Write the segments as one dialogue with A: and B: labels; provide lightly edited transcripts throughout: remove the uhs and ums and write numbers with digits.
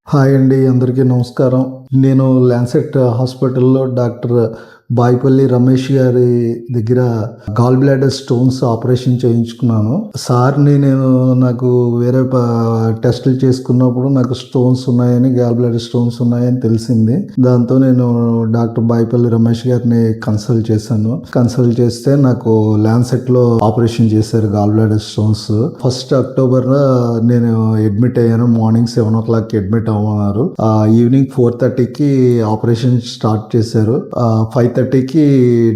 A: Hi అండి, అందరికీ నమస్కారం. నేను లాన్సెట్ హాస్పిటల్‌లో డాక్టర్ బాయిపల్లి రమేష్ గారి దగ్గర గాల్ బ్లాడర్ స్టోన్స్ ఆపరేషన్ చేయించుకున్నాను. నేను నాకు వేరే టెస్టులు చేసుకున్నప్పుడు నాకు స్టోన్స్ ఉన్నాయని, గాల్ బ్లాడర్ స్టోన్స్ ఉన్నాయని తెలిసింది. దాంతో నేను డాక్టర్ బాయిపల్లి రమేష్ గారిని కన్సల్ట్ చేశాను. కన్సల్ట్ చేస్తే నాకు లాన్సెట్‌లో ఆపరేషన్ చేశారు గాల్ బ్లాడర్ స్టోన్స్. 1 అక్టోబర్ నేను అడ్మిట్ అయ్యాను. మార్నింగ్ 7 o'clock అడ్మిట్ అవ్వమన్నారు. ఈవినింగ్ 4:30కి ఆపరేషన్ స్టార్ట్ చేశారు. 5:30కి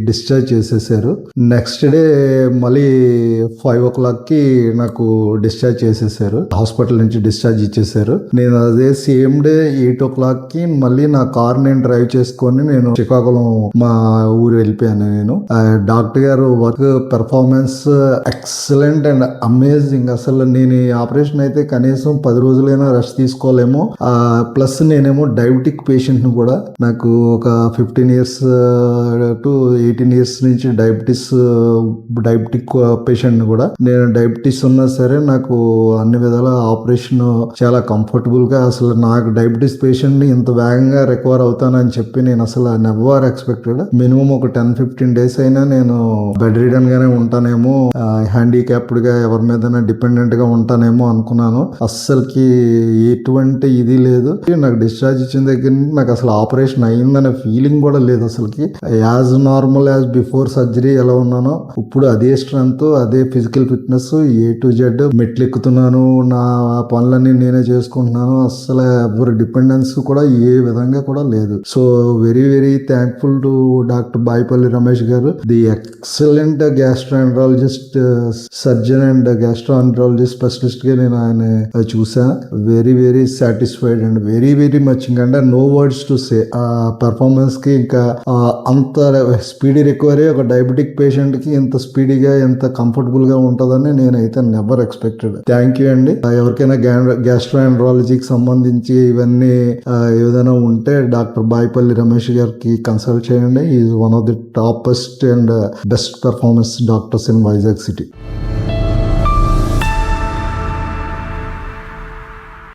A: డిశ్చార్జ్ చేసేసారు. నెక్స్ట్ డే మళ్ళీ 5 o'clockకి నాకు డిశ్చార్జ్ చేసేసారు. హాస్పిటల్ నుంచి డిశ్చార్జ్ ఇచ్చేసారు. నేను అదే సేమ్ డే 8 o'clockకి మళ్ళీ నా కార్ నేను డ్రైవ్ చేసుకొని నేను శ్రీకాకుళం మా ఊరు వెళ్ళిపోయాను. నేను డాక్టర్ గారు work performance excellent and amazing. అసలు నేను ఈ ఆపరేషన్ అయితే కనీసం 10 రోజులైనా రెస్ట్ తీసుకోలేము. ప్లస్ నేనేమో డయాబెటిక్ పేషెంట్ ని కూడా. నాకు ఒక 15 years టు 18 years నుంచి డయాబెటిక్ పేషెంట్ ని కూడా. నేను డయాబెటీస్ ఉన్నా సరే నాకు అన్ని విధాల ఆపరేషన్ చాలా కంఫర్టబుల్ గా, అసలు నాకు డయాబెటీస్ పేషెంట్ ని ఇంత వేగంగా రికవర్ అవుతానని చెప్పి నేను అసలు నెవర్ ఎక్స్పెక్టెడ్. మినిమం ఒక 10-15 days అయినా నేను బెడ్ రిడన్ గానే ఉంటానేమో, హ్యాండిక్యాప్డ్ గా ఎవరి మీద డిపెండెంట్ గా ఉంటానేమో అనుకున్నాను. అస్సలకి ఎటువంటి ఇది లేదు. నాకు డిశ్చార్జ్ ఇచ్చిన దగ్గర నుంచి నాకు అసలు ఆపరేషన్ అయిందనే ఫీలింగ్ కూడా లేదు. అసలుకి as normal as before surgery ఎలా ఉన్నానో ఇప్పుడు అదే స్ట్రెంత్, అదే physical fitness, A to Z మెట్లు ఎక్కుతున్నాను. నా పనులన్నీ నేనే చేసుకుంటున్నాను. అస్సలు ఎవరి డిపెండెన్స్ కూడా ఏ విధంగా కూడా లేదు. So very very thankful to doctor Boyapalli Ramesh garu, the excellent gastroenterologist surgeon and gastroenterologist specialist గా నేను ఆయన చూసా. Very very satisfied and very very much. ఇంకా నో వర్డ్స్ టు సే. ఆ పెర్ఫార్మెన్స్ కి ఇంకా అంత స్పీడీ రికవరీ ఒక డయాబెటిక్ పేషెంట్ కి ఇంత స్పీడీగా, ఎంత కంఫర్టబుల్ గా ఉంటుందని నేనైతే నెవర్ ఎక్స్పెక్టెడ్. థ్యాంక్ యూ అండి. ఎవరికైనా గ్యాస్ట్రోఎంట్రాలజీకి సంబంధించి ఇవన్నీ ఏదైనా ఉంటే డాక్టర్ బాయిపల్లి రమేష్ గారికి కన్సల్ట్ చేయండి. Is one of the toppest and best performance doctors in Vizag city.